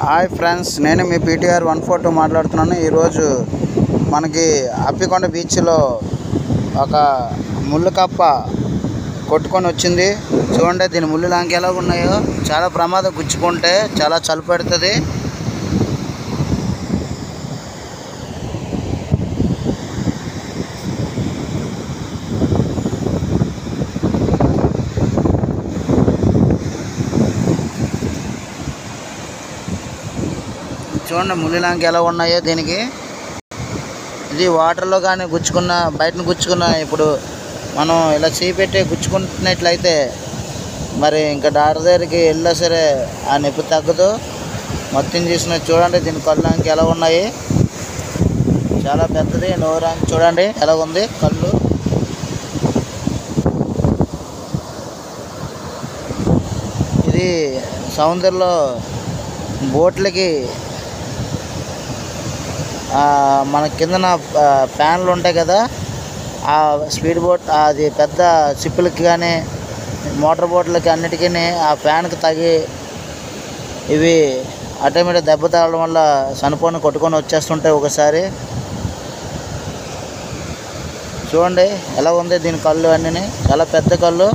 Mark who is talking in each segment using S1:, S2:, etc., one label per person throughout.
S1: Hi friends, నేను మీ PTR 142 మాట్లాడుతున్నాను. ఈరోజు మనకి అప్పికొండ బీచ్లో ఒక ముళ్ళు కప్ప కొట్టుకొని వచ్చింది. చూడండి, దీని ముళ్ళు లాంకి ఎలా ఉన్నాయో. చాలా ప్రమాదం, గుచ్చుకుంటే చాలా చలి పెడుతుంది. చూడండి ముళ్ళు లాంకి ఎలా ఉన్నాయో దీనికి. ఇది వాటర్లో కానీ గుచ్చుకున్న, బయటను గుచ్చుకున్న, ఇప్పుడు మనం ఇలా చేపెట్టి గుచ్చుకుంటున్నట్లయితే మరి ఇంకా డాక్టర్ దగ్గరికి వెళ్ళినా సరే ఆ నొప్పి తగ్గదు. మొత్తం చూసిన చూడండి, దీని కళ్ళంకి ఎలా ఉన్నాయి. చాలా పెద్దది నోరాంకి చూడండి ఎలా ఉంది కళ్ళు. ఇది సముద్రంలో బోట్లకి మన కిందన ప్యాన్లు ఉంటాయి కదా, ఆ స్పీడ్ బోట్, అది పెద్ద షిప్పులకి కానీ మోటార్ బోట్లకి అన్నిటికీ ఆ ఫ్యాన్కి తగి ఇవి ఆటోమేటిక్ దెబ్బ తగలడం వల్ల చనిపోని కొట్టుకొని వచ్చేస్తుంటాయి ఒకసారి. చూడండి ఎలా ఉంది దీని కళ్ళు అన్నీ. చాలా పెద్ద కళ్ళు,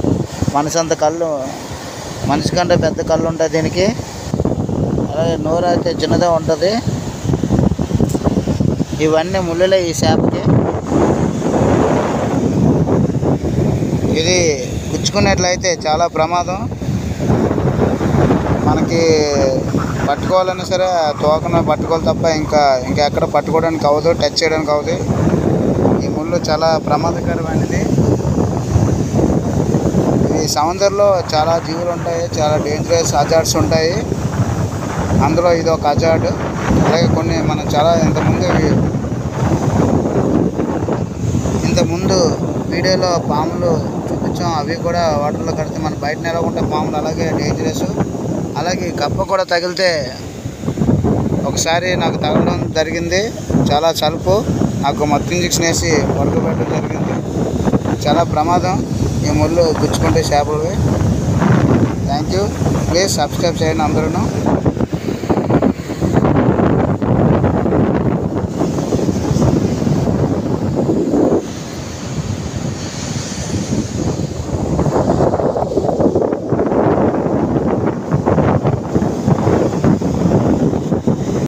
S1: మనిషి అంత కళ్ళు, మనిషి కంటే పెద్ద కళ్ళు ఉంటాయి దీనికి. అలాగే నోరు అయితే చిన్నదే ఉంటుంది. ఇవన్నీ ముళ్ళులే ఈ చేపకి. ఇది గుచ్చుకున్నట్లయితే చాలా ప్రమాదం. మనకి పట్టుకోవాలన్నా సరే తోకన పట్టుకోవాలి తప్ప ఇంకా ఎక్కడ పట్టుకోవడానికి అవ్వదు, టచ్ చేయడానికి అవ్వదు. ఈ ముళ్ళు చాలా ప్రమాదకరమైనది. ఈ సముద్రంలో చాలా జీవులు ఉంటాయి, చాలా డేంజరస్ హజార్డ్స్ ఉంటాయి. అందులో ఇది ఒక హజార్డ్. అలాగే కొన్ని మనం చాలా ఇంతకుముందు వీడియోలో పాములు చూపించాం. అవి కూడా వాటర్లో కడితే మన బయట ఎలా ఉంటాయి పాములు, అలాగే డేంజరస్. అలాగే కప్ప కూడా తగిలితే ఒకసారి నాకు తగలడం జరిగింది. చాలా చలుపు, నాకు మత్తు ఇంజెక్షన్ వేసి పడుకోబెట్టడం జరిగింది. చాలా ప్రమాదం ఈ ముళ్ళు గుచ్చుకుంటే చేపలు. Thank you. ప్లీజ్ సబ్స్క్రైబ్ చేయండి అందరూ.